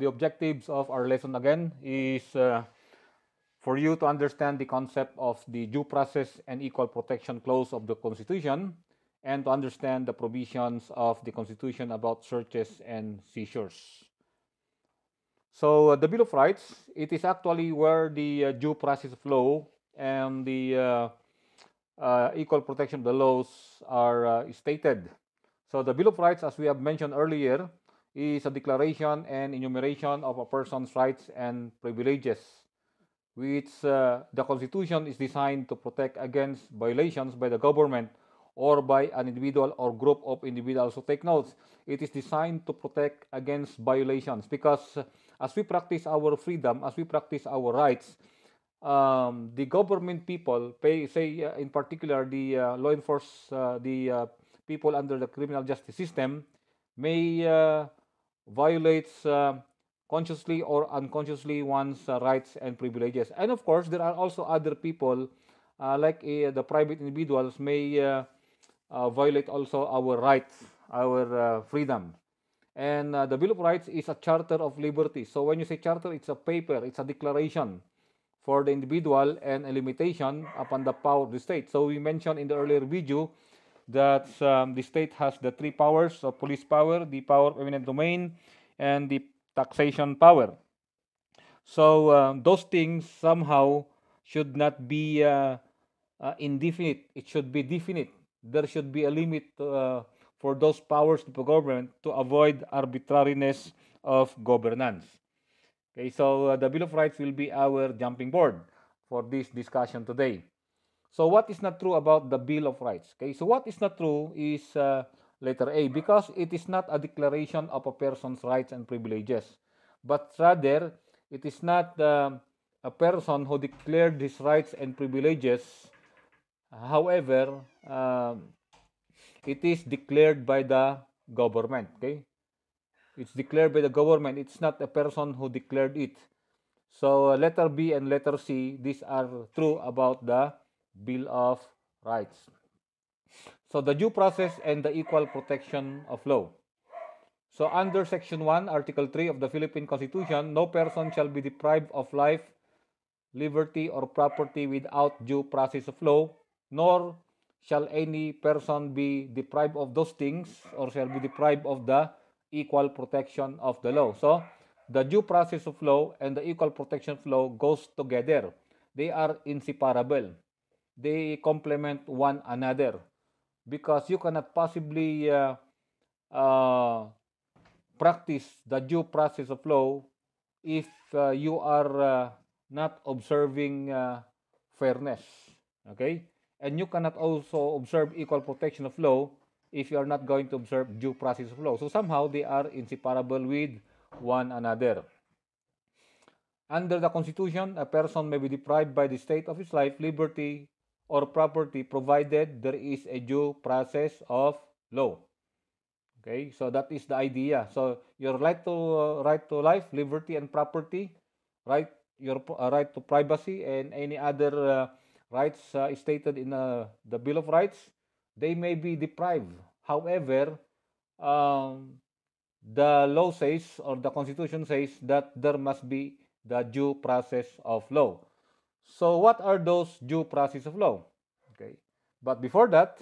the objectives of our lesson again is for you to understand the concept of the due process and equal protection clause of the Constitution, and to understand the provisions of the Constitution about searches and seizures. So the Bill of Rights, it is actually where the due process of law and the equal protection of the laws are stated. So the Bill of Rights, as we have mentioned earlier, is a declaration and enumeration of a person's rights and privileges, which the Constitution is designed to protect against violations by the government or by an individual or group of individuals. So take notes, it is designed to protect against violations because as we practice our freedom, as we practice our rights, the government people, in particular the law enforcement, the people under the criminal justice system, may violate consciously or unconsciously one's rights and privileges. And of course, there are also other people, like the private individuals, may violate also our rights, our freedom. And the Bill of Rights is a charter of liberty. So when you say charter, it's a paper, it's a declaration for the individual and a limitation upon the power of the state. So we mentioned in the earlier video that the state has the three powers of police power, the power of eminent domain, and the taxation power. So those things somehow should not be indefinite. It should be definite. There should be a limit for those powers of the government to avoid arbitrariness of governance. Okay, so the Bill of Rights will be our jumping board for this discussion today. So what is not true about the Bill of Rights? Okay, so what is not true is letter A, because it is not a declaration of a person's rights and privileges, but rather it is not a person who declared his rights and privileges. However, it is declared by the government. Okay, it's declared by the government. It's not a person who declared it. So letter B and letter C, these are true about the Bill of Rights. So the due process and the equal protection of law. So under Section 1, Article 3 of the Philippine Constitution, no person shall be deprived of life, liberty, or property without due process of law, nor shall any person be deprived of those things or shall be deprived of the equal protection of the law. So the due process of law and the equal protection of law goes together. They are inseparable. They complement one another because you cannot possibly practice the due process of law if you are not observing fairness. Okay? And you cannot also observe equal protection of law if you are not going to observe due process of law. So somehow they are inseparable with one another. Under the Constitution, a person may be deprived by the state of his life, liberty, or property provided there is a due process of law. Okay, so that is the idea. So your right to life, liberty, and property, your right to privacy, and any other rights stated in the Bill of Rights, they may be deprived. However, the law says, or the Constitution says, that there must be the due process of law. So what are those due process of law? Okay, but before that,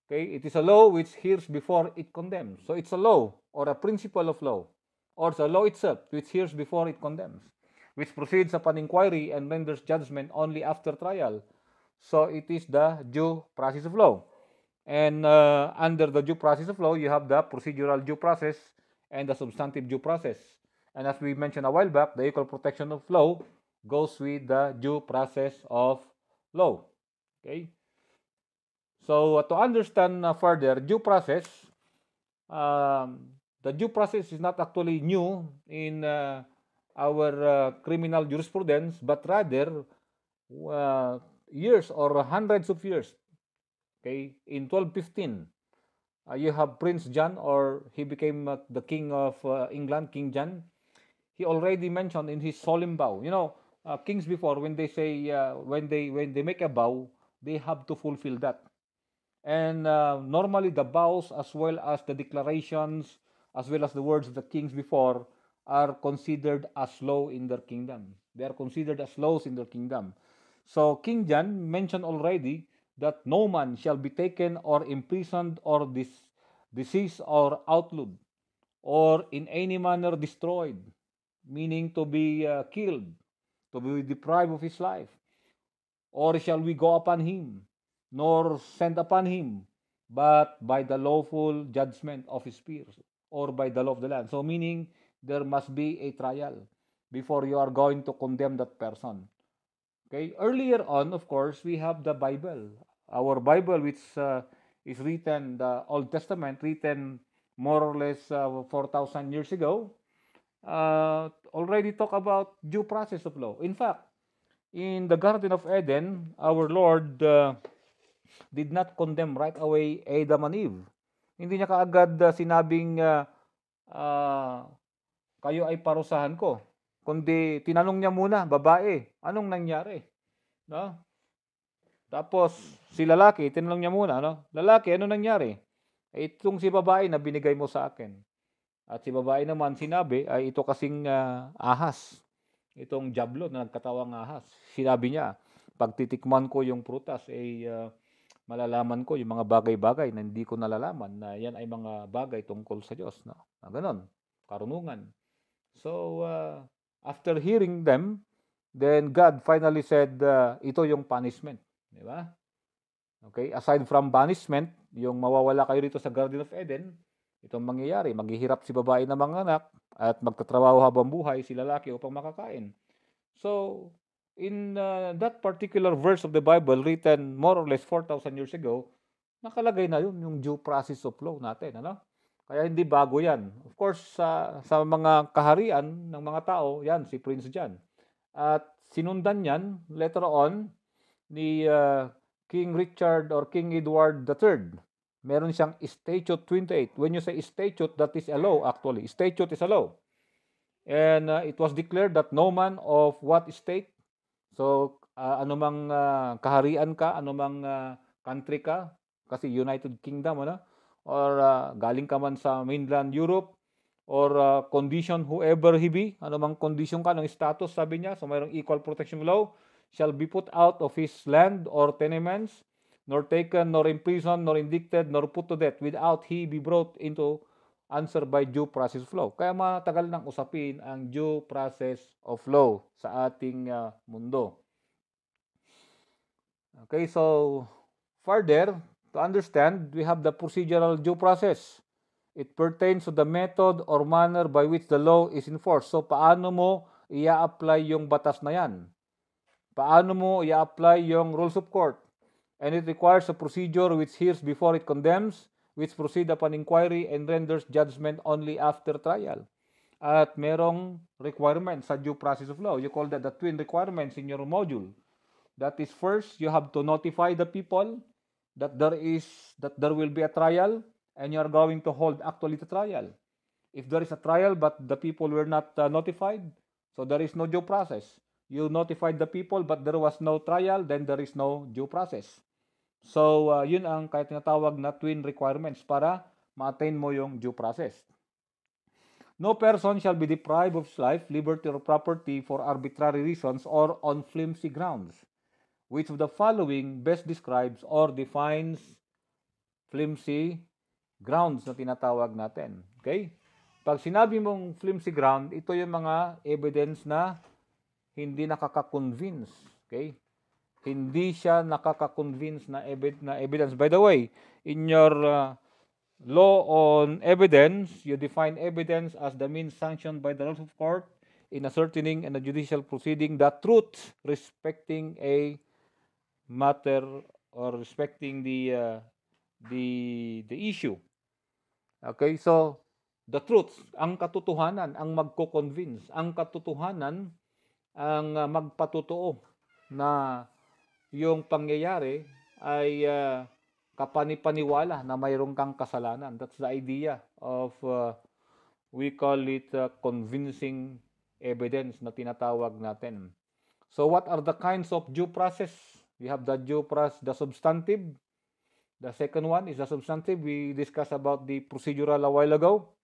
okay, it is a law which hears before it condemns. So it's a law or a principle of law, or it's a law itself which hears before it condemns, which proceeds upon inquiry and renders judgment only after trial. So it is the due process of law. And under the due process of law, you have the procedural due process and the substantive due process. And as we mentioned a while back, the equal protection of law goes with the due process of law. Okay? So to understand further, due process, the due process is not actually new in our criminal jurisprudence, but rather years or hundreds of years. Okay, in 1215, you have Prince John, or he became the king of England, King John. He already mentioned in his solemn vow. You know, kings before, when they say when they make a vow, they have to fulfill that. And normally the vows, as well as the declarations, as well as the words of the kings before, are considered as low in their kingdom. They are considered as lows in their kingdom. So King John mentioned already that no man shall be taken or imprisoned or diseased or outlawed or in any manner destroyed, meaning to be killed, to be deprived of his life, or shall we go upon him, nor send upon him, but by the lawful judgment of his peers, or by the law of the land. So meaning there must be a trial before you are going to condemn that person. Okay, earlier on, of course, we have the Bible. Our Bible, which is written, the Old Testament, written more or less 4,000 years ago, already talk about due process of law. In fact, in the Garden of Eden, our Lord did not condemn right away Adam and Eve. Hindi niya kaagad sinabing kayo ay parusahan ko. Kundi tinanong niya muna, babae, anong nangyari? No? Tapos si lalaki, tinanong niya muna, no? Lalaki, ano nangyari? Itong si babae na binigay mo sa akin. At si babae naman sinabi, ay ito kasing ahas. Itong jablo na nagkatawang ahas. Sinabi niya, pag titikman ko yung prutas, malalaman ko yung mga bagay-bagay na hindi ko nalalaman na yan ay mga bagay tungkol sa Diyos. No? Ganon, karunungan. So, after hearing them, then God finally said, ito yung punishment. Di ba? Okay, aside from punishment, yung mawawala kayo rito sa Garden of Eden, itong mangyayari, maghihirap si babae ng mga anak at magtatrabaho habang buhay si lalaki upang makakain. So, in that particular verse of the Bible written more or less 4,000 years ago, nakalagay na yun, yung due process of law natin. Ano? Kaya hindi bago yan. Of course, sa mga kaharian ng mga tao, yan, si Prince John. At sinundan yan, later on, ni King Richard or King Edward III. Meron siyang Statute 28. When you say statute, that is a law actually. Statute is a law. And it was declared that no man of what state, so anumang kaharian ka, anumang country ka, kasi United Kingdom, ano? Or galing ka man sa mainland Europe, or condition whoever he be, anumang condition ka ng status, sabi niya, so mayroong equal protection law, shall be put out of his land or tenements, nor taken, nor imprisoned, nor indicted, nor put to death, without he be brought into answer by due process of law. Kaya matagal nang usapin ang due process of law sa ating mundo. Okay, so further, to understand, we have the procedural due process. It pertains to the method or manner by which the law is enforced. So paano mo i-apply yung batas na yan? Paano mo i-apply yung rules of court? And it requires a procedure which hears before it condemns, which proceed upon inquiry and renders judgment only after trial. At merong requirement sa due process of law. You call that the twin requirements in your module. That is, first, you have to notify the people that there will be a trial and you are going to hold actually the trial. If there is a trial but the people were not notified, so there is no due process. You notified the people but there was no trial, then there is no due process. So, yun ang kaya tinatawag na twin requirements para ma-attain mo yung due process. No person shall be deprived of his life, liberty, or property for arbitrary reasons or on flimsy grounds. Which of the following best describes or defines flimsy grounds na tinatawag natin? Okay? Pag sinabi mong flimsy ground, ito yung mga evidence na hindi nakaka-convince. Okay? Hindi siya nakaka-convince na evidence. By the way, in your law on evidence, you define evidence as the means sanctioned by the rules of court in ascertaining in a judicial proceeding the truth respecting a matter or respecting the issue. Okay, so the truth, ang katotohanan, ang magko-convince, ang katotohanan ang magpatotoo na yung pangyayari ay kapanipaniwala na mayroon kang kasalanan. That's the idea of we call it convincing evidence na tinatawag natin. So what are the kinds of due process? We have the due process, the substantive. The second one is the substantive. We discussed about the procedural a while ago.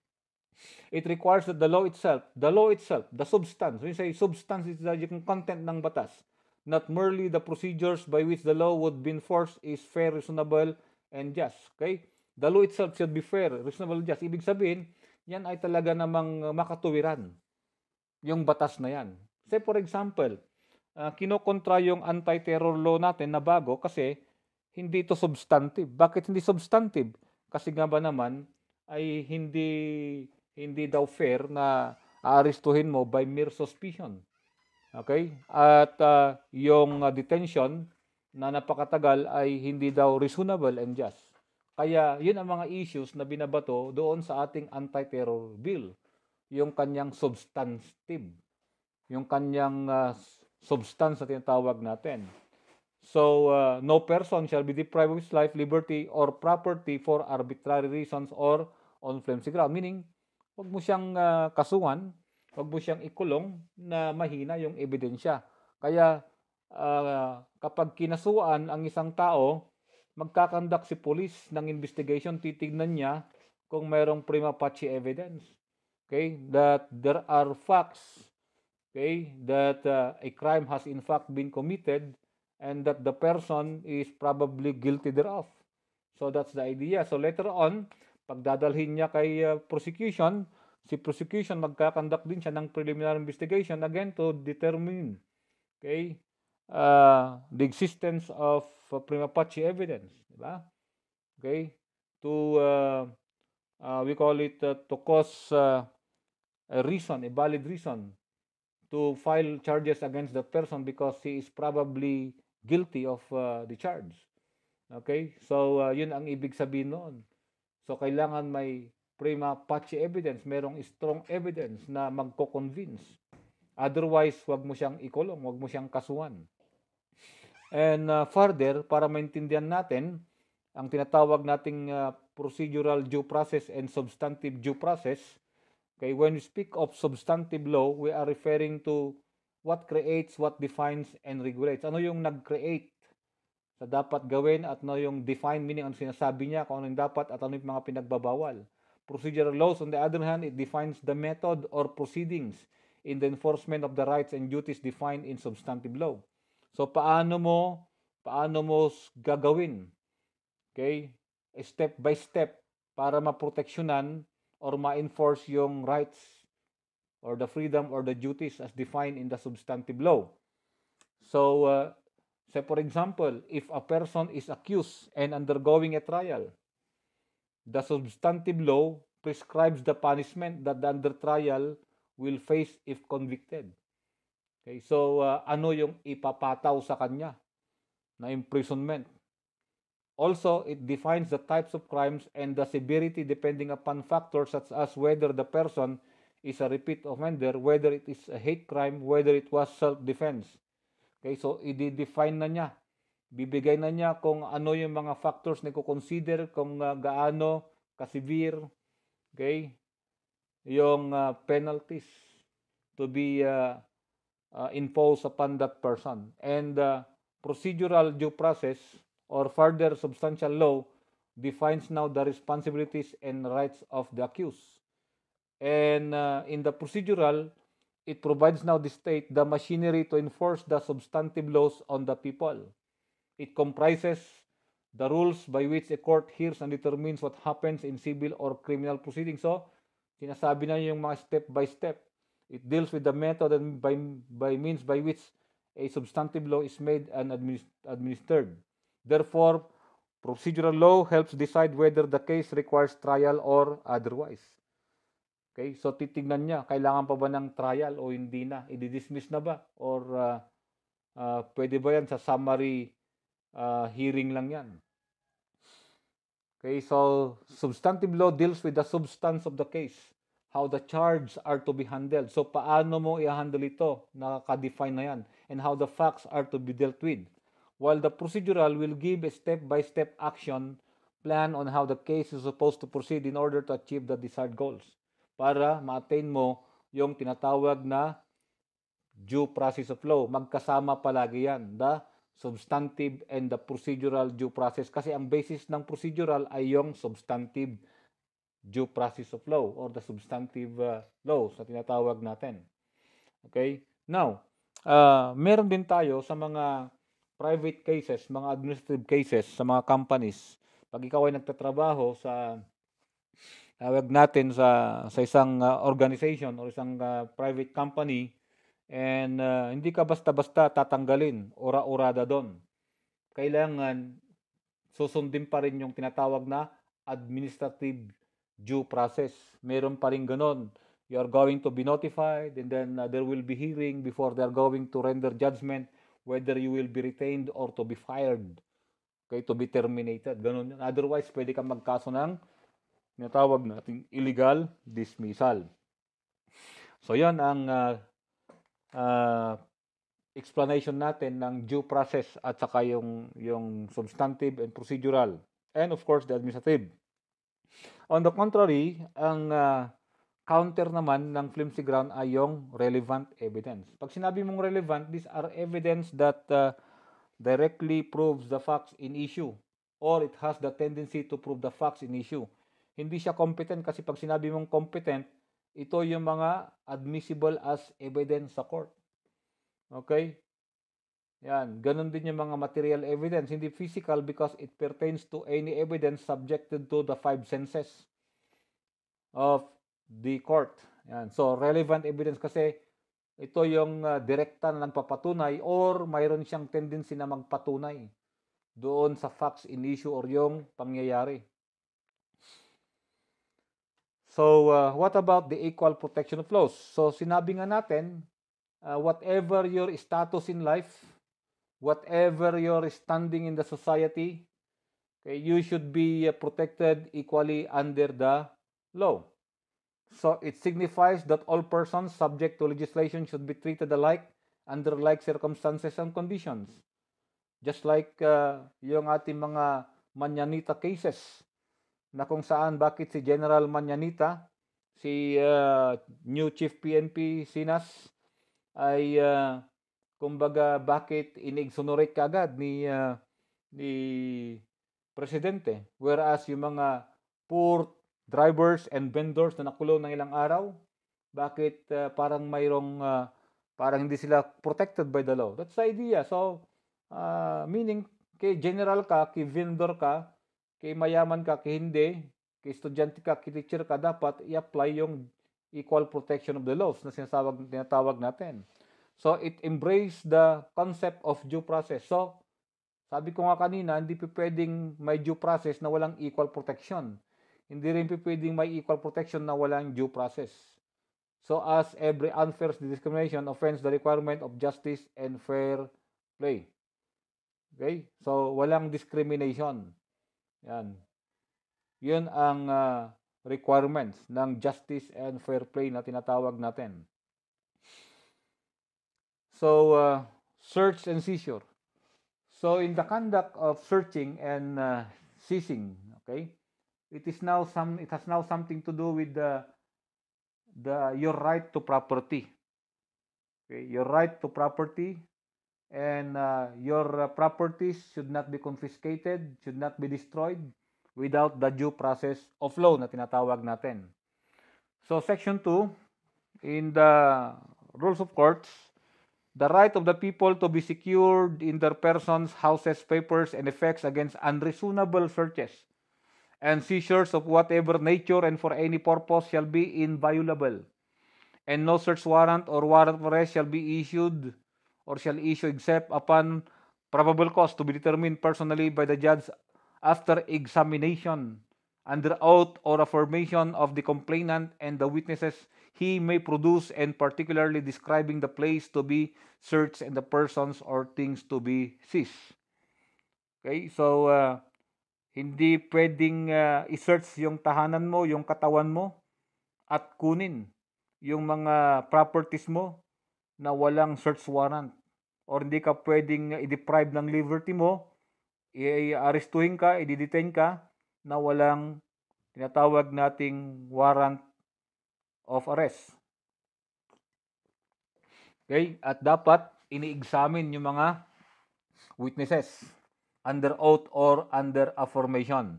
It requires that the law itself, the substance, when you say substance, is the yung content ng batas, not merely the procedures by which the law would be enforced is fair, reasonable, and just. Okay? The law itself should be fair, reasonable, and just. Ibig sabihin, yan ay talaga namang makatuwiran, yung batas na yan. Say for example, kinokontra yung anti-terror law natin na bago kasi hindi ito substantive. Bakit hindi substantive? Kasi nga ba naman ay hindi daw fair na aarestuhin mo by mere suspicion. Okay? At yung detention na napakatagal ay hindi daw reasonable and just. Kaya yun ang mga issues na binabato doon sa ating anti-terror bill. Yung kanyang substantive. Yung kanyang substance na tinatawag natin. So, no person shall be deprived of his life, liberty, or property for arbitrary reasons or on flimsy ground. Meaning, wag mo siyang kasuhan, wag mo siyang ikulong na mahina yung ebidensya. Kaya, kapag kinasuan ang isang tao, magkakandak si police ng investigation, titignan niya kung mayroong prima facie evidence. Okay? That there are facts, okay, that a crime has in fact been committed and that the person is probably guilty thereof. So that's the idea. So later on, pagdadalhin niya kay prosecution, si prosecution magkakandak din siya ng preliminary investigation again to determine, okay, the existence of prima facie evidence, di ba? Okay? To we call it to cause a reason, a valid reason to file charges against the person because he is probably guilty of the charge. Okay? So, yun ang ibig sabihin noon. So, kailangan may prima facie evidence, merong strong evidence na magko-convince. Otherwise, wag mo siyang ikulong, wag mo siyang kasuhan. And further, para maintindihan natin, ang tinatawag nating procedural due process and substantive due process, okay, when we speak of substantive law, we are referring to what creates, what defines, and regulates. Ano yung nag-create sa dapat gawin at ano yung define, meaning ano sinasabi niya, kung ano yung dapat at ano yung mga pinagbabawal. Procedural laws, on the other hand, it defines the method or proceedings in the enforcement of the rights and duties defined in substantive law. So, paano mo gagawin? Okay? Step by step para maproteksyonan or ma-enforce yung rights or the freedom or the duties as defined in the substantive law. So, say for example, if a person is accused and undergoing a trial, the substantive law prescribes the punishment that the under trial will face if convicted. Okay, so ano yung ipapataw sa kanya na imprisonment? Also, it defines the types of crimes and the severity depending upon factors such as whether the person is a repeat offender, whether it is a hate crime, whether it was self-defense. Okay, so i-define na niya. Bibigay na niya kung ano yung mga factors na i-consider, kung gaano ka-severe, okay, yung penalties to be imposed upon that person. And procedural due process or further substantial law defines now the responsibilities and rights of the accused. And in the procedural, it provides now the state the machinery to enforce the substantive laws on the people. It comprises the rules by which a court hears and determines what happens in civil or criminal proceedings. So, sinasabi na yung mga step by step. It deals with the method and by means by which a substantive law is made and administered. Therefore, procedural law helps decide whether the case requires trial or otherwise. Okay, so titignan niya, kailangan pa ba ng trial o hindi na? I-dismiss na ba? Or pwede ba yan sa summary hearing lang yan? Okay, so substantive law deals with the substance of the case, how the charges are to be handled. So paano mo i-handle ito? Nakaka-define na yan. And how the facts are to be dealt with. While the procedural will give a step-by-step action plan on how the case is supposed to proceed in order to achieve the desired goals. Para ma-attain mo yung tinatawag na due process of law. Magkasama palagi yan, the substantive and the procedural due process. Kasi ang basis ng procedural ay yung substantive due process of law or the substantive laws na tinatawag natin. Okay? Now, meron din tayo sa mga private cases, mga administrative cases sa mga companies. Pag ikaw ay nagtatrabaho sa tawag natin sa isang organization o isang private company and hindi ka basta-basta tatanggalin, ora-orada doon. Kailangan susundin pa rin yung tinatawag na administrative due process. Meron pa rin ganon. You are going to be notified and then there will be hearing before they are going to render judgment whether you will be retained or to be fired. Okay, to be terminated. Ganon. Otherwise, pwede kang magkaso ng tinatawag nating illegal dismissal. So, yan ang explanation natin ng due process at saka yung substantive and procedural. And of course, the administrative. On the contrary, ang counter naman ng flimsy ground ay yung relevant evidence. Pag sinabi mong relevant, these are evidence that directly proves the facts in issue or it has the tendency to prove the facts in issue. Hindi siya competent kasi pag sinabi mong competent, ito yung mga admissible as evidence sa court. Okay? Yan. Ganun din yung mga material evidence. Hindi physical because it pertains to any evidence subjected to the 5 senses of the court. Yan. So, relevant evidence kasi ito yung direkta na nagpapatunay or mayroon siyang tendency na magpatunay doon sa facts in issue or yung pangyayari. So, what about the equal protection of laws? So, sinabi nga natin, whatever your status in life, whatever your standing in the society, okay, you should be protected equally under the law. So, it signifies that all persons subject to legislation should be treated alike under like circumstances and conditions. Just like yung ating mga Manyanita cases, na kung saan bakit si General Manyanita, si new Chief PNP Sinas, ay kumbaga bakit inexonerate kaagad ni Presidente. Whereas yung mga poor drivers and vendors na nakulong ng ilang araw, bakit parang mayroong, parang hindi sila protected by the law. That's the idea. So, meaning, kay general ka, kay vendor ka, kay mayaman ka, kay hindi, kay estudyante ka, kay teacher ka, dapat i-apply yung equal protection of the laws na tinatawag natin. So, it embrace the concept of due process. So, sabi ko nga kanina, hindi pwedeng may due process na walang equal protection. Hindi rin pwedeng may equal protection na walang due process. So, as every unfair discrimination offends the requirement of justice and fair play. Okay? So, walang discrimination. Yan. Yun ang requirements ng justice and fair play na tinatawag natin. So, search and seizure. So, in the conduct of searching and seizing, okay, it has now something to do with your right to property. Okay, your right to property, and your properties should not be confiscated, should not be destroyed without the due process of law na tinatawag natin. So, Section 2, in the Rules of Courts, the right of the people to be secured in their persons, houses, papers, and effects against unreasonable searches and seizures of whatever nature and for any purpose shall be inviolable, and no search warrant or warrant of arrest shall be issued or shall issue except upon probable cause to be determined personally by the judge after examination under oath or affirmation of the complainant and the witnesses he may produce, and particularly describing the place to be searched and the persons or things to be seized. Okay, so hindi pwedeng i-search yung tahanan mo, yung katawan mo, at kunin yung mga properties mo na walang search warrant. Or hindi ka pwedeng i-deprive ng liberty mo, i-arestuhin ka, i-detain ka, na walang tinatawag nating warrant of arrest. Okay? At dapat ini-examine yung mga witnesses under oath or under affirmation.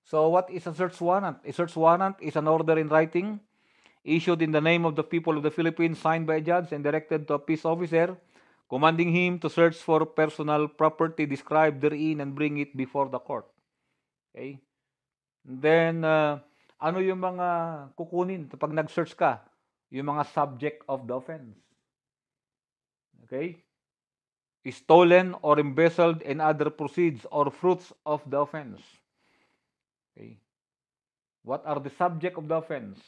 So what is a search warrant? A search warrant is an order in writing issued in the name of the people of the Philippines, signed by a judge and directed to a peace officer, commanding him to search for personal property described therein and bring it before the court. Okay? Then, ano yung mga kukunin pag nag-search ka? Yung mga subject of the offense. Okay? Stolen or embezzled and other proceeds or fruits of the offense. Okay? What are the subject of the offense?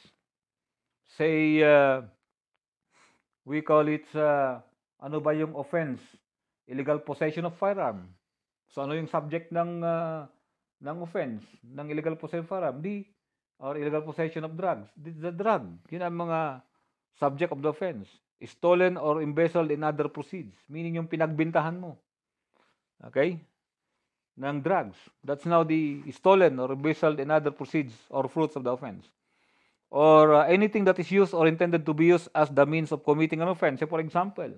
Say, we call it, ano ba yung offense? Illegal possession of firearm. So, ano yung subject ng offense, ng illegal possession of firearm? Or illegal possession of drugs. The drug. Yun ang mga subject of the offense. Stolen or embezzled in other proceeds. Meaning yung pinagbintahan mo. Okay? Ng drugs. That's now the stolen or embezzled in other proceeds or fruits of the offense. Or anything that is used or intended to be used as the means of committing an offense. So for example,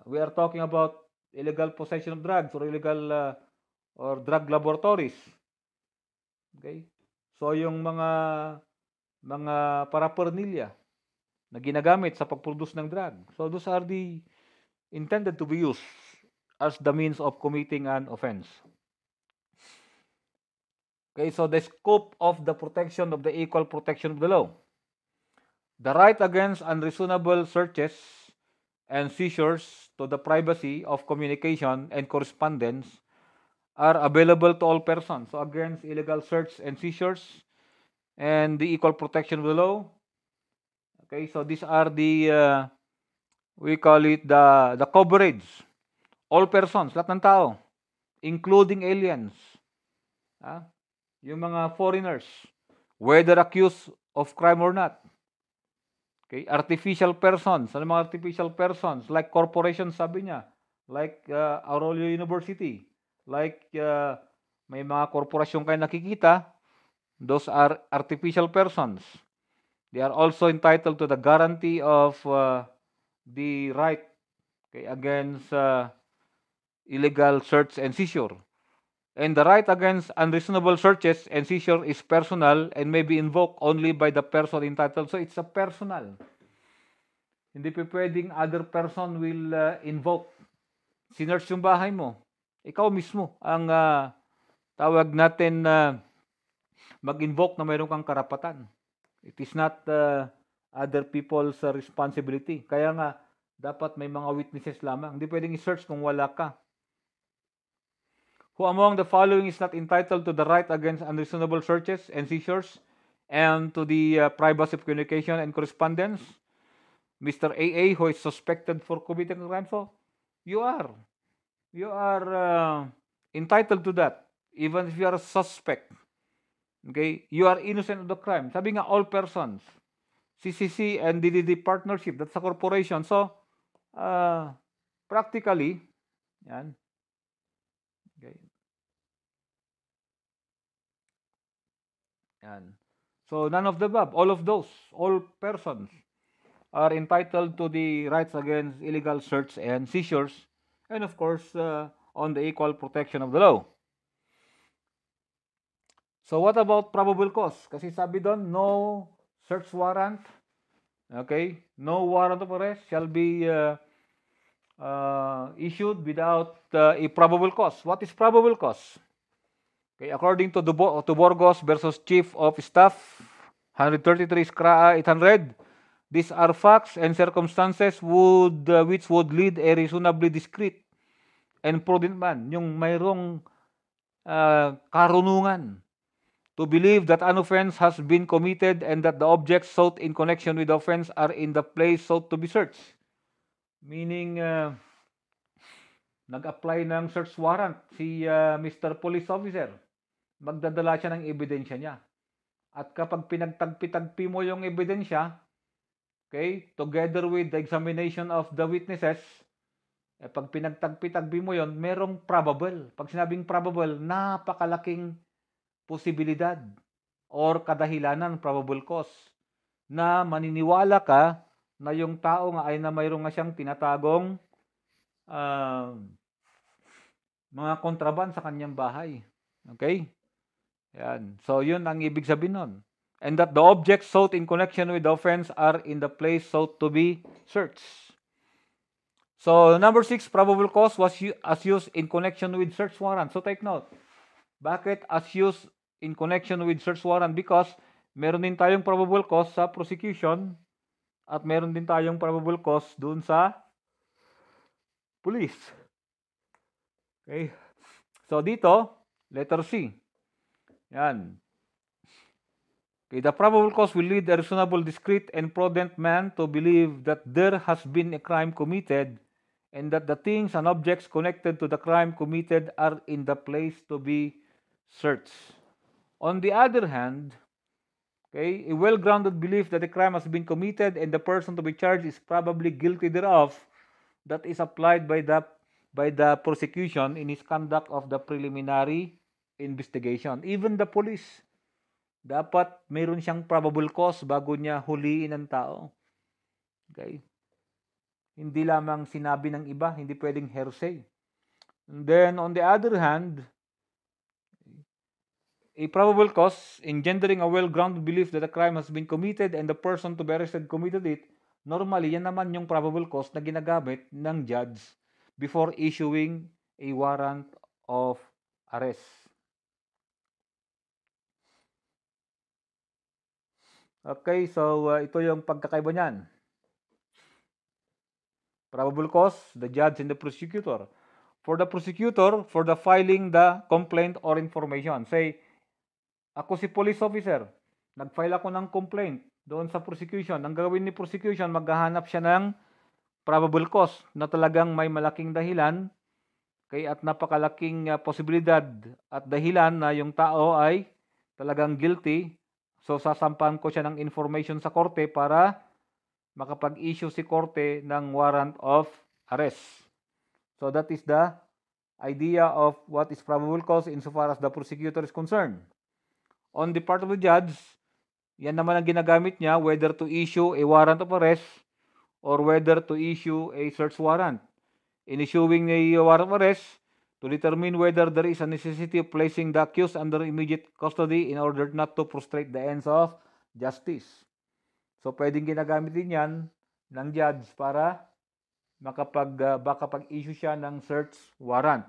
we are talking about illegal possession of drugs or illegal or drug laboratories. Okay? So yung mga paraphernalia na ginagamit sa pag-produce ng drug. So those are the intended to be used as the means of committing an offense. Okay, so the scope of the protection of the equal protection of the law. The right against unreasonable searches and seizures to the privacy of communication and correspondence are available to all persons. So against illegal search and seizures and the equal protection of the law. Okay, so these are the, we call it the coverage. All persons, lahat ng tao, including aliens. Yung mga foreigners, whether accused of crime or not. Okay, artificial persons, ano mga artificial persons? Like corporations, sabi niya. Like Aurelio University. Like may mga korporasyon kayo nakikita, those are artificial persons. They are also entitled to the guarantee of the right, okay, against illegal search and seizure. And the right against unreasonable searches and seizure is personal and may be invoked only by the person entitled. So it's a personal. Hindi pa pwedeng other person will invoke. Sinearch yung bahay mo. Ikaw mismo ang tawag natin mag-invoke na mayroon kang karapatan. It is not other people's responsibility. Kaya nga, dapat may mga witnesses lamang. Hindi pwedeng i-search kung wala ka. Who among the following is not entitled to the right against unreasonable searches and seizures and to the privacy of communication and correspondence? Mr. AA, who is suspected for committing a crime, so you are entitled to that, even if you are a suspect. Okay, you are innocent of the crime. Sabi nga, all persons. CCC and DDD partnership, that's a corporation. So, practically, yan. Okay. Yan. So, none of the above. All of those, all persons are entitled to the rights against illegal search and seizures, and of course, on the equal protection of the law. So, what about probable cause? Kasi sabi doon, no search warrant, okay, no warrant of arrest shall be issued without a probable cause. What is probable cause? Okay, according to Burgos versus Chief of Staff, 133 SCRA 800, these are facts and circumstances which would lead a reasonably discreet and prudent man, yung mayroong karunungan, to believe that an offense has been committed and that the objects sought in connection with the offense are in the place sought to be searched. Meaning, nag-apply ng search warrant si Mr. Police Officer. Magdadala siya ng ebidensya niya. At kapag pinagtagpi-tagpi mo yung ebidensya, okay, together with the examination of the witnesses, pag pinagtagpi-tagpi mo yon, merong probable. Pag sinabing probable, napakalaking posibilidad or kadahilanan, probable cause, na maniniwala ka na yung tao nga ay na mayroong nga siyang tinatagong mga kontraban sa kanyang bahay. Okay? Yan. So, yun ang ibig sabihin nun. And that the objects sought in connection with the offense are in the place sought to be searched. So, number 6, probable cause was as used in connection with search warrant. So, take note. Bakit as used in connection with search warrant? Because meron din tayong probable cause sa prosecution at meron din tayong probable cause dun sa police. Okay? So, dito, letter C. Yan. Okay, the probable cause will lead a reasonable, discreet, and prudent man to believe that there has been a crime committed and that the things and objects connected to the crime committed are in the place to be searched. On the other hand, okay, a well-grounded belief that a crime has been committed and the person to be charged is probably guilty thereof, that is applied by the prosecution in his conduct of the preliminary investigation. Even the police, dapat mayroon siyang probable cause bago niya huliin ang tao. Okay? Hindi lamang sinabi ng iba, hindi pwedeng hearsay. And then, on the other hand, a probable cause engendering a well-grounded belief that a crime has been committed and the person to be arrested committed it, normally, yan naman yung probable cause na ginagamit ng judge before issuing a warrant of arrest. Okay, so ito yung pagkakaiba niyan. Probable cause, the judge and the prosecutor. For the prosecutor, for the filing the complaint or information. Say, ako si police officer, nag-file ako ng complaint doon sa prosecution. Ang gagawin ni prosecution, maghahanap siya ng probable cause na talagang may malaking dahilan at napakalaking posibilidad at dahilan na yung tao ay talagang guilty. So, sasampahan ko siya ng information sa korte para makapag-issue si korte ng warrant of arrest. So, that is the idea of what is probable cause insofar as the prosecutor is concerned. On the part of the judge, yan naman ang ginagamit niya whether to issue a warrant of arrest or whether to issue a search warrant. In issuing a warrant of arrest, to determine whether there is a necessity of placing the accused under immediate custody in order not to frustrate the ends of justice. So, pwedeng ginagamit din yan ng judge para makapag-issue siya ng search warrant.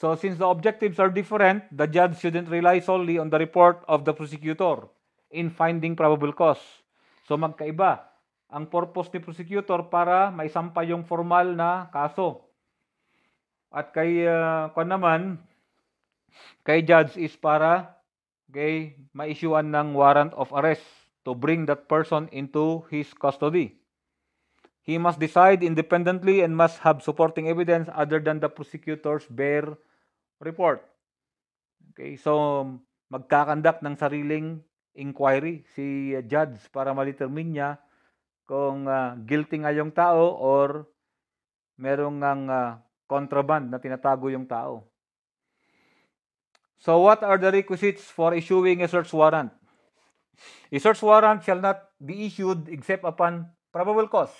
So, since the objectives are different, the judge shouldn't rely solely on the report of the prosecutor in finding probable cause. So, magkaiba. Ang purpose ni prosecutor para maisampa yung formal na kaso. At kay judge is para ma-issuean ng warrant of arrest to bring that person into his custody. He must decide independently and must have supporting evidence other than the prosecutor's bare report. Okay, so magkakandak ng sariling inquiry si judge para ma-determine niya kung guilty nga yung tao or merong ngang contraband na tinatago yung tao. So what are the requisites for issuing a search warrant? A search warrant shall not be issued except upon probable cause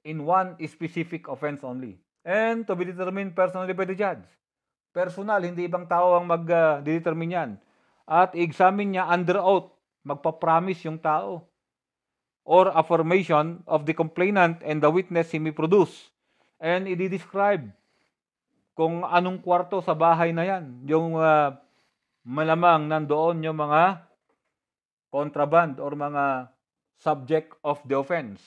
in one specific offense only and to be determined personally by the judge. Personal, hindi ibang tao ang mag-determine yan. At i-examine niya under oath, magpa-promise yung tao or affirmation of the complainant and the witness he may produce. And i-describe kung anong kwarto sa bahay na yan. Yung malamang nandoon yung mga contraband or mga subject of the offense.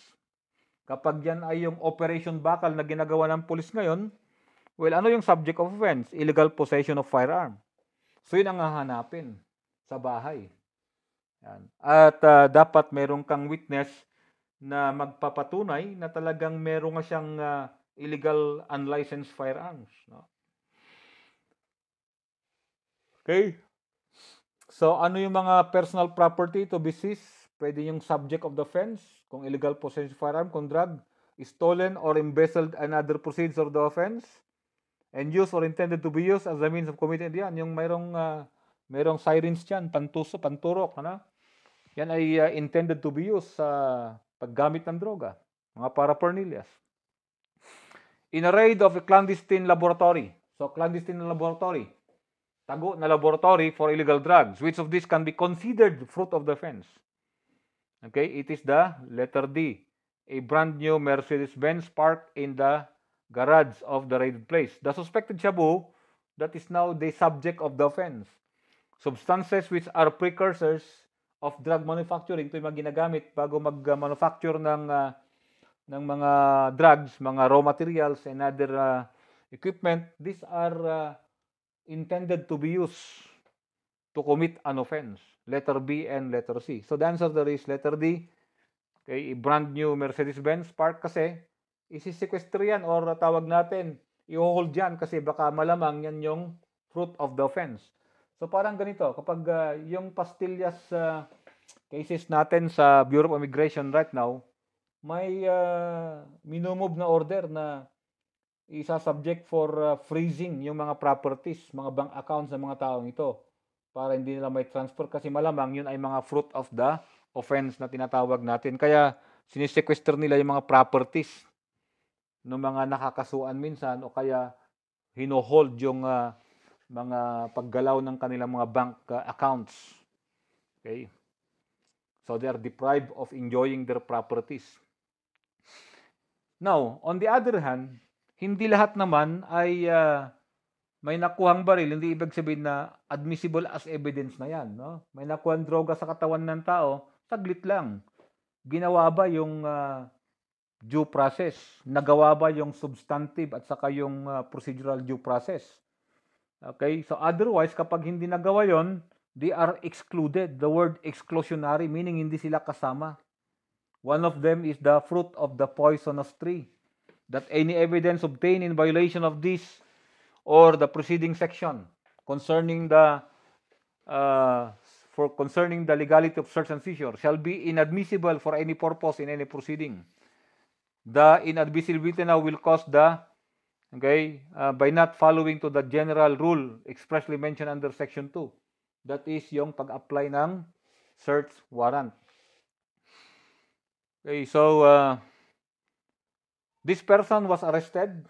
Kapag yan ay yung operation bakal na ginagawa ng pulis ngayon, well, ano yung subject of offense? Illegal possession of firearm. So, yun ang hahanapin sa bahay. Yan. At dapat meron kang witness na magpapatunay na talagang meron nga siyang illegal unlicensed firearms. No? Okay. So, ano yung mga personal property to be seized? Pwede yung subject of the offense, kung illegal possession of firearm, kung drug, stolen or embezzled and other proceeds of the offense, and used or intended to be used as a means of committing yan. Yung mayroong sirens dyan, panturok, ano? Yan ay intended to be used sa paggamit ng droga, mga paraphernalias. In a raid of a clandestine laboratory. So, clandestine laboratory. tago na laboratory for illegal drugs. Which of these can be considered fruit of the offense? Okay, it is the letter D. A brand new Mercedes-Benz parked in the garage of the raided place. The suspected shabu, that is now the subject of the offense. Substances which are precursors of drug manufacturing, ito yung mga ginagamit bago mag-manufacture ng mga drugs, mga raw materials and other equipment. These are intended to be used to commit an offense. Letter B and letter C. So the answer there is letter D. Okay, brand new Mercedes-Benz park kasi isisequester yan or tawag natin, i-hold yan kasi baka malamang yan yung fruit of the offense. So parang ganito, kapag yung pastillas cases natin sa Bureau of Immigration right now, may minumove na order na isa-subject for freezing yung mga properties, mga bank accounts ng mga taong ito para hindi nila may transfer kasi malamang yun ay mga fruit of the offense na tinatawag natin. Kaya sinisequester nila yung mga properties ng mga nakakasuan minsan o kaya hino-hold yung mga paggalaw ng kanilang mga bank accounts. Okay? So they are deprived of enjoying their properties. Now, on the other hand, hindi lahat naman ay may nakuhang baril, hindi ibig sabihin na admissible as evidence na yan. No? May nakuhang droga sa katawan ng tao, saglit lang. Ginawa ba yung due process? Nagawa ba yung substantive at saka yung procedural due process? Okay, so otherwise, kapag hindi nagawa yon, they are excluded. The word exclusionary, meaning hindi sila kasama. One of them is the fruit of the poisonous tree. That any evidence obtained in violation of this or the preceding section concerning the legality of search and seizure shall be inadmissible for any purpose in any proceeding. The inadmissibility now will cause by not following to the general rule expressly mentioned under section 2. That is yung pag-apply ng search warrant. Okay, so this person was arrested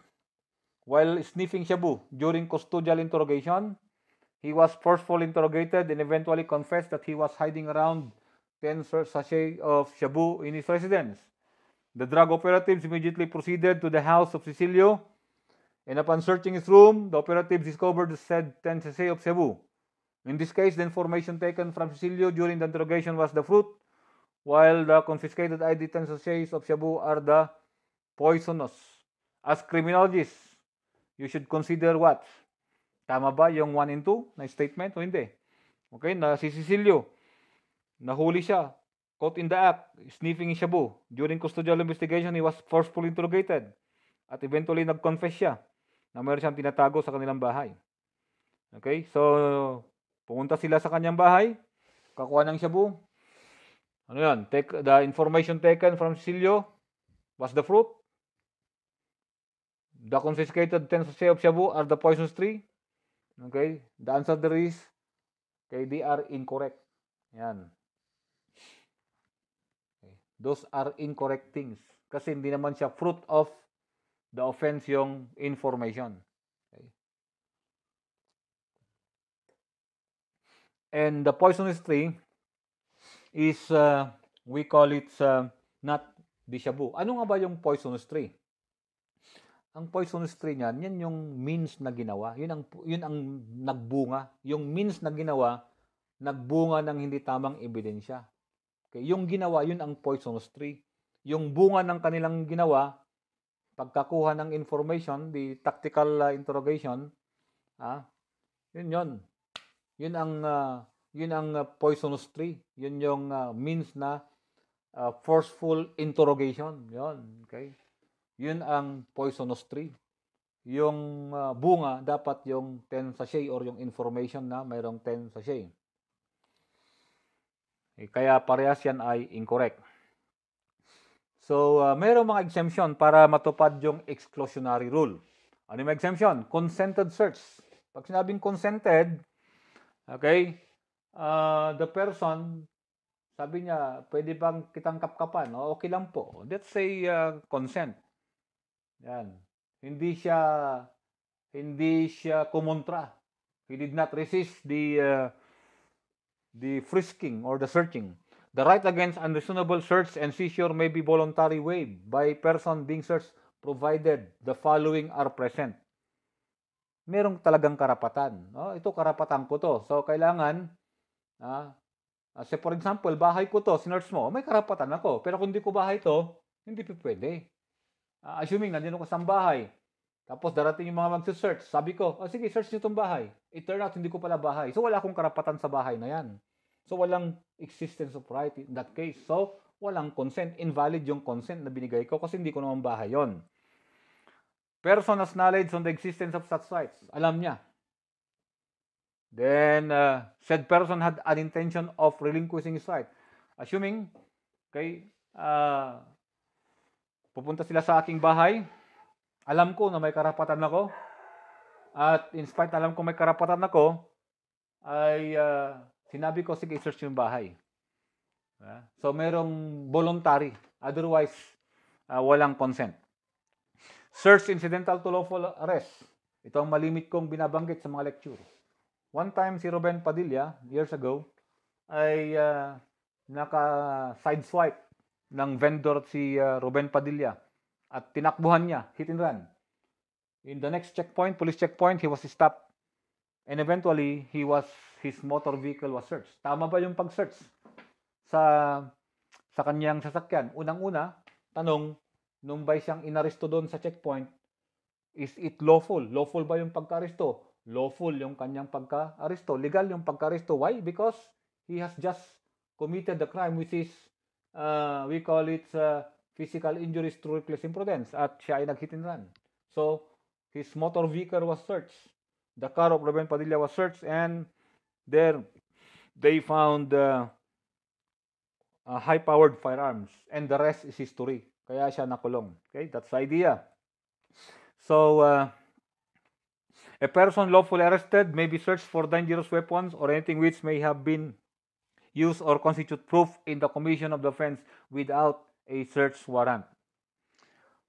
while sniffing shabu during custodial interrogation. He was forcefully interrogated and eventually confessed that he was hiding around 10 sachets of shabu in his residence. The drug operatives immediately proceeded to the house of Cecilio, and upon searching his room, the operatives discovered the said 10 sachets of shabu. In this case, the information taken from Cecilio during the interrogation was the fruit, while the confiscated ID 10 sachets of shabu are the poisonous. As criminologists, you should consider what? Tama ba yung 1 and 2 na statement o hindi? Okay, na si Cecilio, nahuli siya, caught in the act, sniffing shabu. During custodial investigation, he was forcefully interrogated at eventually nag-confess siya na mayroon siyang tinatago sa kanilang bahay. Okay, so pumunta sila sa kanyang bahay, kakuha ng shabu. Ano yan? The information taken from Cecilio was the fruit. The confiscated 10 sachets of shabu are the poisonous tree. Okay, the answer there is, okay, they are incorrect. Yan. Okay. Those are incorrect things. Kasi hindi naman siya fruit of the offense yung information. Okay. And the poisonous tree is, we call it not the shabu. Ano nga ba yung poisonous tree? Ang poisonous tree niyan, yan yung means na ginawa. Yun ang nagbunga. Yung means na ginawa, nagbunga ng hindi tamang ebidensya. Okay, yung ginawa, yun ang poisonous tree. Yung bunga ng kanilang ginawa, pagkakuha ng information, the tactical interrogation, yun. Yun ang poisonous tree. Yun yung means na forceful interrogation. Yun, okay? Yun ang poisonous tree. Yung bunga, dapat yung 10 sachet or yung information na mayroong 10 sachet. Kaya parehas yan ay incorrect. So, mayroong mga exemption para matupad yung exclusionary rule. Ano yung exemption? Consented search. Pag sinabing consented, okay, the person, sabi niya, pwede bang kitang kapkapan? O, okay lang po. Let's say consent. Yan. Hindi siya kumontra. He did not resist the frisking or the searching. The right against unreasonable search and seizure may be voluntarily waived by person being searched provided the following are present. Merong talagang karapatan. No? Ito karapatan ko to. So, kailangan, say for example, bahay ko to, sinearch mo, may karapatan ako. Pero kung hindi ko bahay to, hindi pwede. Assuming nandito ko sa bahay, tapos darating yung mga magse-search, sabi ko, sige, search nyo itong bahay. It turned out, hindi ko pala bahay. So, wala akong karapatan sa bahay na yan. So, walang existence of right in that case. So, walang consent. Invalid yung consent na binigay ko kasi hindi ko naman bahay yon. Person has knowledge on the existence of such rights. Alam niya. Then, said person had an intention of relinquishing his right. Assuming, okay, pupunta sila sa aking bahay, alam ko na may karapatan ako, at in spite alam ko may karapatan ako, ay sinabi ko, sige, search yung bahay. So, merong voluntary. Otherwise, walang consent. Search incidental to lawful arrest. Ito ang malimit kong binabanggit sa mga lecture. One time, si Ruben Padilla, years ago, ay naka-sideswipe ng vendor si Ruben Padilla at tinakbuhan niya, hit and run. In the next checkpoint, police checkpoint, he was stopped. And eventually, his motor vehicle was searched. Tama ba yung pag-search sa kanyang sasakyan? Unang-una, tanong, nung ba siyang inaresto doon sa checkpoint, is it lawful? Lawful ba yung pagka-aresto? Lawful yung kanyang pagka-aresto. Legal yung pagka-aresto. Why? Because he has just committed the crime which is, we call it physical injuries through reckless imprudence, at siya ay nag-hit and run. So, his motor vehicle was searched. The car of Ruben Padilla was searched, and there they found high-powered firearms, and the rest is history. Kaya siya nakulong. Okay, that's the idea. So, a person lawfully arrested may be searched for dangerous weapons or anything which may have been used or constitute proof in the commission of the offense without a search warrant.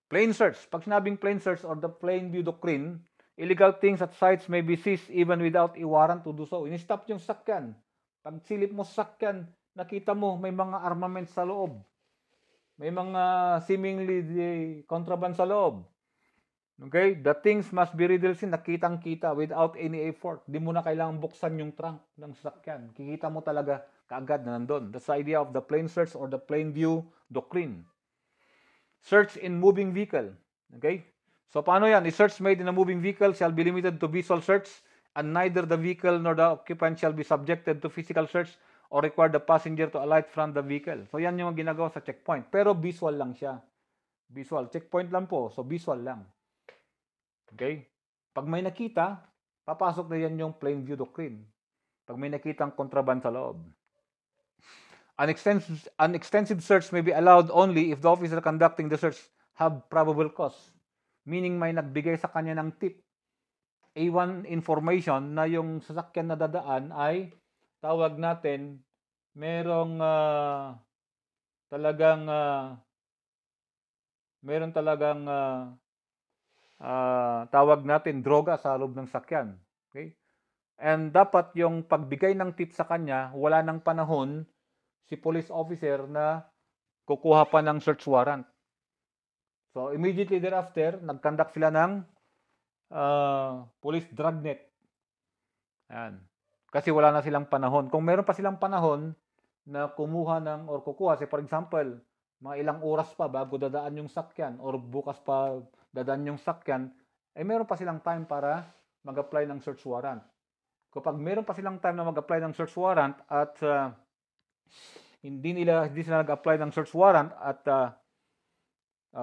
Plain search. Pag sinabing plain search or the plain view doctrine, illegal things at sites may be seized even without a warrant to do so. In-stop yung sakyan. Pag silip mo sakyan, nakita mo may mga armament sa loob. May mga seemingly contraband sa loob. Okay? The things must be readily seen, nakitang-kita without any effort. Di mo na kailangang buksan yung trunk ng sasakyan. Kikita mo talaga kaagad na nandun. That's the idea of the plain search or the plain view doctrine. Search in moving vehicle. Okay? So, paano yan? A search made in a moving vehicle shall be limited to visual search, and neither the vehicle nor the occupant shall be subjected to physical search or require the passenger to alight from the vehicle. So, yan yung ginagawa sa checkpoint. Pero visual lang siya. Visual. Checkpoint lang po. So, visual lang. Okay? Pag may nakita, papasok na yan yung plain view doctrine. Pag may nakitang kontraband sa loob. An extensive search may be allowed only if the officer conducting the search have probable cause. Meaning may nagbigay sa kanya ng tip. A1 information na yung sasakyan na dadaan ay tawag natin, meron talagang tawag natin droga sa loob ng sakyan. Okay? And dapat yung pagbigay ng tip sa kanya, wala nang panahon si police officer na kukuha pa ng search warrant. So immediately thereafter, nag-conduct sila ng police dragnet. Ayan. Kasi wala na silang panahon. Kung meron pa silang panahon na kumuha ng or kukuha, say for example, mga ilang oras pa bago dadaan yung sakyan or bukas pa dadaan yung sakyan, ay meron pa silang time para mag-apply ng search warrant. Kapag meron pa silang time na mag-apply ng search warrant at hindi sila nag-apply ng search warrant at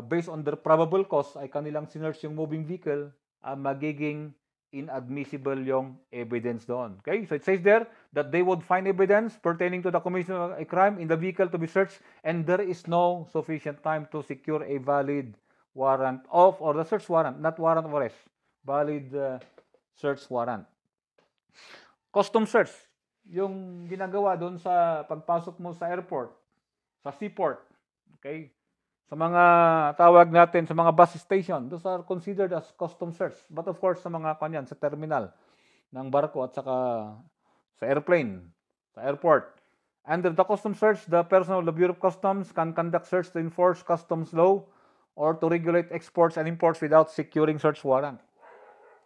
based on their probable cause ay kanilang sinearch yung moving vehicle, magiging inadmissible yung evidence doon. Okay? So it says there that they would find evidence pertaining to the commission of a crime in the vehicle to be searched, and there is no sufficient time to secure a valid warrant of, or the search warrant, not warrant of arrest, valid search warrant. Custom search, yung ginagawa doon sa pagpasok mo sa airport, sa seaport, okay? Sa mga tawag natin, sa mga bus station, those are considered as custom search. But of course, sa mga kanyan, sa terminal, ng barko at saka sa airplane, sa airport. Under the customs search, the personnel of the Bureau of Customs can conduct search to enforce customs law or to regulate exports and imports without securing search warrant.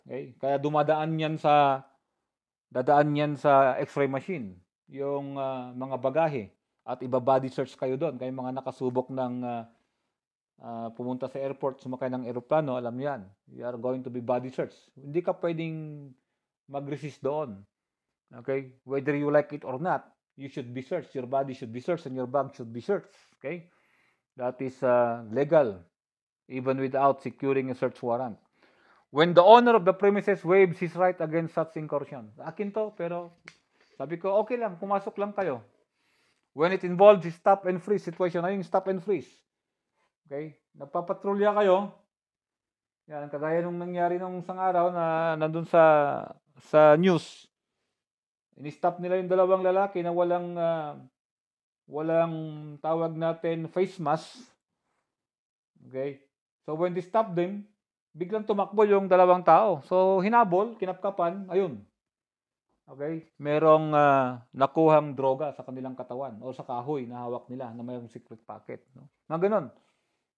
Okay? Kaya dadaan yan sa x-ray machine, yung mga bagahe, at iba-body search kayo doon. Kayo mga nakasubok ng pumunta sa airport, sumakay ng eroplano, alam yan. You are going to be body search. Hindi ka pwedeng mag-resist doon. Okay? Whether you like it or not, you should be searched. Your body should be searched and your bag should be searched. Okay? That is legal, even without securing a search warrant. When the owner of the premises waives his right against such incursion. Akin to, pero sabi ko, okay lang, pumasok lang kayo. When it involves stop and freeze situation, ay yung stop and freeze. Okay? Nagpapatrolya kayo. Yan, kagaya nung nangyari nung isang araw na nandun sa news. Ini-stop nila yung dalawang lalaki na walang tawag natin face mask. Okay? So when they stop them, biglang tumakbo yung dalawang tao. So hinabol, kinapkapan, ayun. Okay? Merong nakuhang droga sa kanilang katawan o sa kahoy na hawak nila na mayroong secret packet. No? Mga ganon.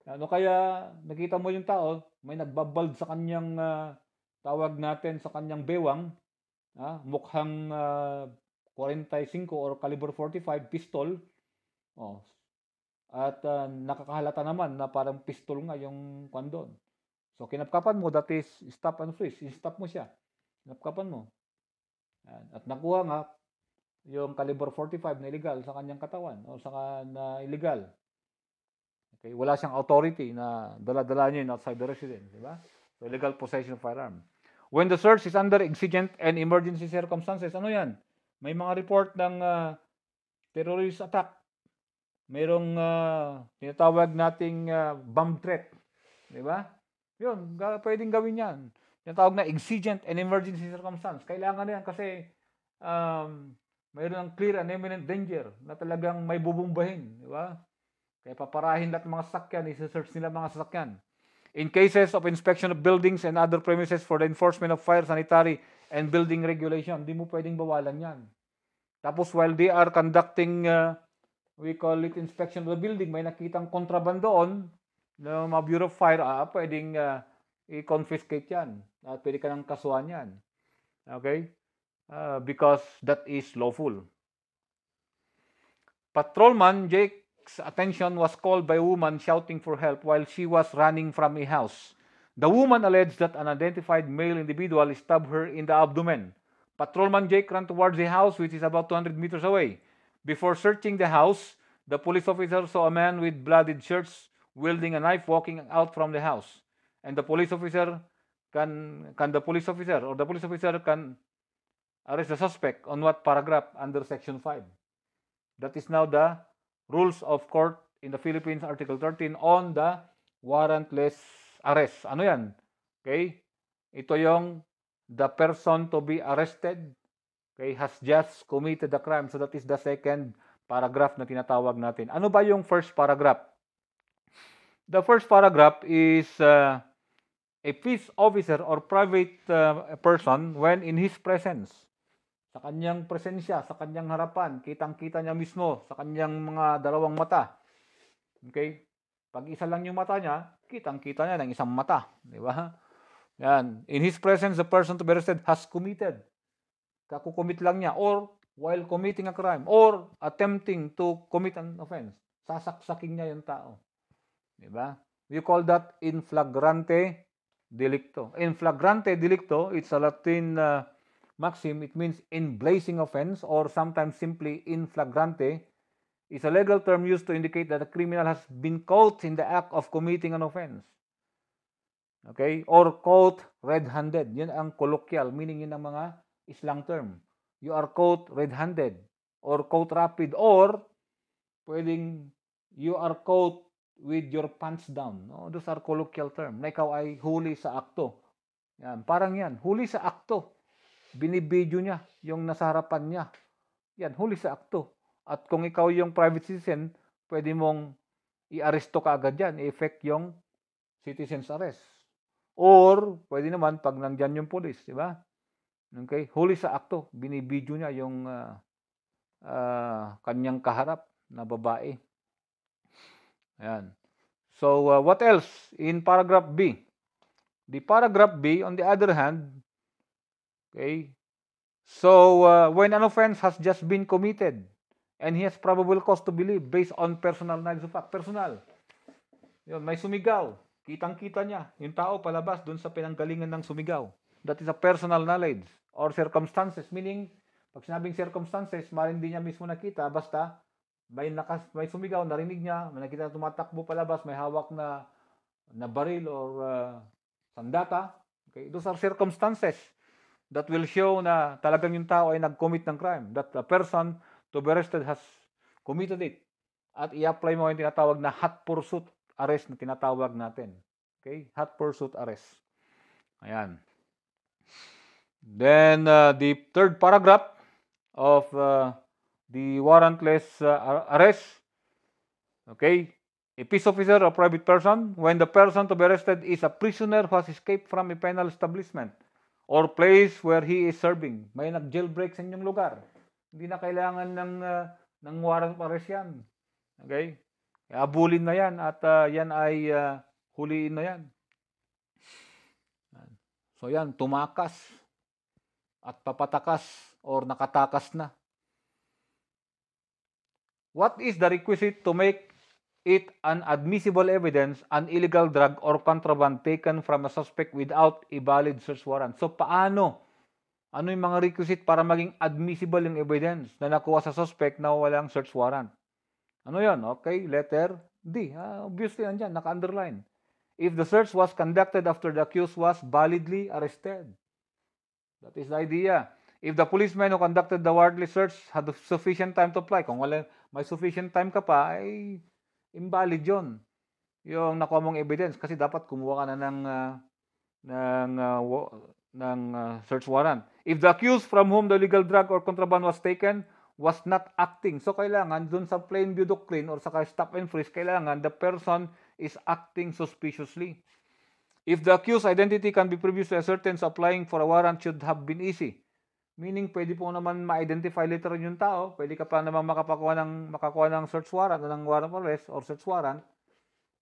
Ano kaya nakita mo yung tao, may nagbabald sa kanyang tawag natin sa kanyang bewang, mukhang 45 or caliber 45 pistol. Oh. At nakakahalata naman na parang pistol nga yung kwan. So kinapkapan mo, that is stop and freeze. I-stop mo siya. Kinapkapan mo. At nakuha nga yung caliber 45 na illegal sa kanyang katawan o saka na illegal. Okay, wala siyang authority na dala-dala niya outside the residence, di ba? So illegal possession of firearm. When the search is under exigent and emergency circumstances, ano yan? May mga report ng terrorist attack. Mayroong tinatawag nating bomb threat, di ba? Yun, pwedeng gawin yan. Tinatawag na exigent and emergency circumstance. Kailangan na yan kasi mayroon ng clear and imminent danger na talagang may bubumbahin. Di ba? Kaya paparahin lahat mga sasakyan, isa-search nila mga sasakyan. In cases of inspection of buildings and other premises for the enforcement of fire, sanitary, and building regulation, di mo pwedeng bawalan yan. Tapos while they are conducting, we call it inspection of the building, may nakitang kontraband doon, ng mga Bureau of Fire, pwedeng i-confiscate yan. At pwede ka nang kasuhan yan. Okay? Because that is lawful. Patrolman Jake's attention was called by a woman shouting for help while she was running from a house. The woman alleged that an unidentified male individual stabbed her in the abdomen. Patrolman Jake ran towards the house, which is about 200 meters away. Before searching the house, the police officer saw a man with bloodied shirts wielding a knife walking out from the house. And the police officer can arrest the suspect on what paragraph under section 5. That is now the rules of court in the Philippines, Article 13 on the warrantless arrest. Ano yan? Okay? Ito yung the person to be arrested, okay, has just committed the crime. So that is the second paragraph na tinatawag natin. Ano ba yung first paragraph? The first paragraph is a peace officer or private person when in his presence. Sa kanyang presensya, sa kanyang harapan, kitang-kita niya mismo sa kanyang mga dalawang mata. Okay? Pag isa lang yung mata niya, kitang-kita niya ng isang mata. Di ba? Yan. In his presence, the person to be arrested has committed. Kakukumit lang niya or while committing a crime or attempting to commit an offense. Sasaksakin niya yung tao. Diba? We call that in flagrante delicto. In flagrante delicto, it's a Latin maxim. It means in blazing offense or sometimes simply in flagrante. It's a legal term used to indicate that a criminal has been caught in the act of committing an offense. Okay? Or caught red-handed. Yun ang colloquial, meaning yun ang mga slang term. You are caught red-handed or caught rapid or pwedeng you are caught with your pants down. No? Those are colloquial term. Na ikaw ay huli sa akto. Yan, parang yan. Huli sa akto. Binibidyo niya yung nasa harapan niya. Yan, huli sa akto. At kung ikaw yung private citizen, pwede mong i-aresto ka agad yan. I-effect yung citizen's arrest. Or, pwede naman pag nandyan yung police. Diba? Okay? Huli sa akto, binibidyo niya yung kanyang kaharap na babae. Ayan. So, what else in paragraph B? The paragraph B, on the other hand, okay, so when an offense has just been committed and he has probable cause to believe based on personal knowledge of fact, personal, yun, may sumigaw, kitang-kita niya, yung tao palabas dun sa pinanggalingan ng sumigaw. That is a personal knowledge or circumstances, meaning, pag sinabing circumstances, maaaring hindi niya mismo nakita, basta may sumigaw, narinig niya, may nakita tumatakbo palabas, may hawak na baril or sandata. Okay? Those are circumstances that will show na talagang yung tao ay nag-commit ng crime, that the person to be arrested has committed it. At i-apply mo yung tinatawag na hot pursuit arrest na tinatawag natin. Okay? Hot pursuit arrest. Ayan. Then, the third paragraph of the warrantless arrest. Okay? A peace officer or private person, when the person to be arrested is a prisoner who has escaped from a penal establishment or place where he is serving. May nag-jailbreak sa inyong lugar. Hindi na kailangan ng warrant of arrest yan. Okay? Abulin na yan at yan ay huliin na yan. So yan, tumakas at papatakas or nakatakas na. What is the requisite to make it an admissible evidence, an illegal drug or contraband taken from a suspect without a valid search warrant? So paano? Ano yung mga requisite para maging admissible yung evidence na nakuha sa suspect na walang search warrant? Ano yun? Okay, letter D. Obviously, andyan, naka-underline. If the search was conducted after the accused was validly arrested. That is the idea. If the policeman who conducted the warrantless search had sufficient time to apply, kung wala, may sufficient time ka pa, ay invalid yun. Yung nakuha mong evidence. Kasi dapat kumuha ka na ng search warrant. If the accused from whom the illegal drug or contraband was taken was not acting. So, kailangan dun sa plain view doctrine or sa stop and freeze, kailangan the person is acting suspiciously. If the accused identity can be previously ascertained, so applying for a warrant should have been easy. Meaning, pwede po naman ma-identify later yung tao, pwede ka pa naman makakuha ng search warrant, ng warrant of arrest or search warrant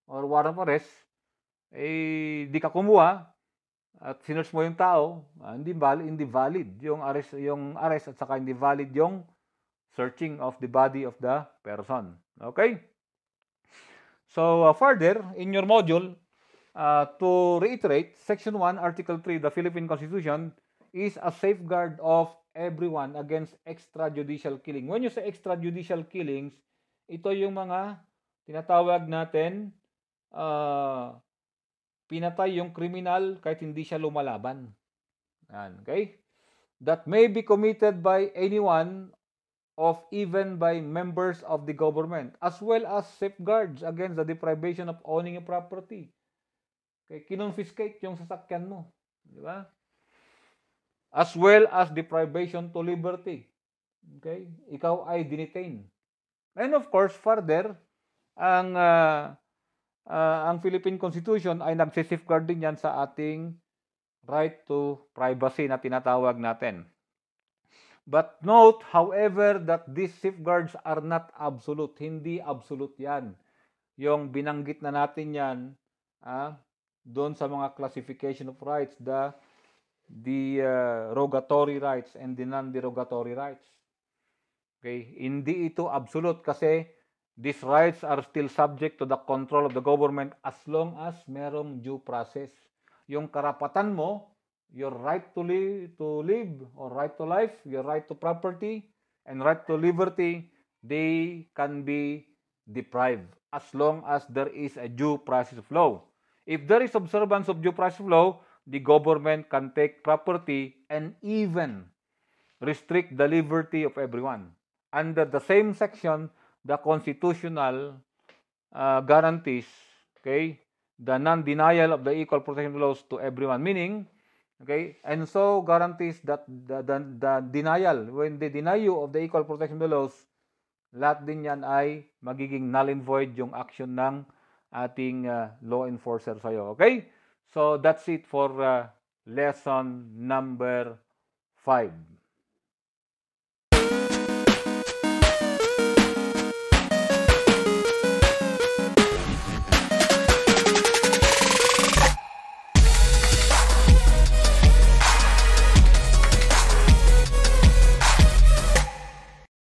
or warrant of arrest, di ka kumuha at sinearch mo yung tao, hindi valid yung arrest at saka hindi valid yung searching of the body of the person. Okay? So, further, in your module, to reiterate, Section 1, Article 3, the Philippine Constitution is a safeguard of everyone against extrajudicial killing. When you say extrajudicial killings, ito yung mga tinatawag natin, pinatay yung kriminal kahit hindi siya lumalaban. Okay? That may be committed by anyone of even by members of the government, as well as safeguards against the deprivation of owning a property. Okay, kinonfiscate yung sasakyan mo, di ba? As well as deprivation to liberty. Okay, ikaw ay dinitain. And of course, further, ang Philippine Constitution ay nagse-safeguard din yan sa ating right to privacy na tinatawag natin. But note, however, that these safeguards are not absolute. Hindi absolute yan. Yung binanggit na natin yan, doon sa mga classification of rights, the rogatory rights and the non-derogatory rights. Okay? Hindi ito absolute kasi these rights are still subject to the control of the government as long as merong due process. Yung karapatan mo, your right to live or right to life, your right to property, and right to liberty, they can be deprived as long as there is a due process of law. If there is observance of due process of law, the government can take property and even restrict the liberty of everyone. Under the same section, the constitutional guarantees, okay, the non-denial of the equal protection laws to everyone, meaning, okay, and so guarantees that the denial, when they deny you of the equal protection laws, lahat din yan ay magiging null and void yung action ng ating law enforcer sa'yo. Okay? So, that's it for lesson number 5.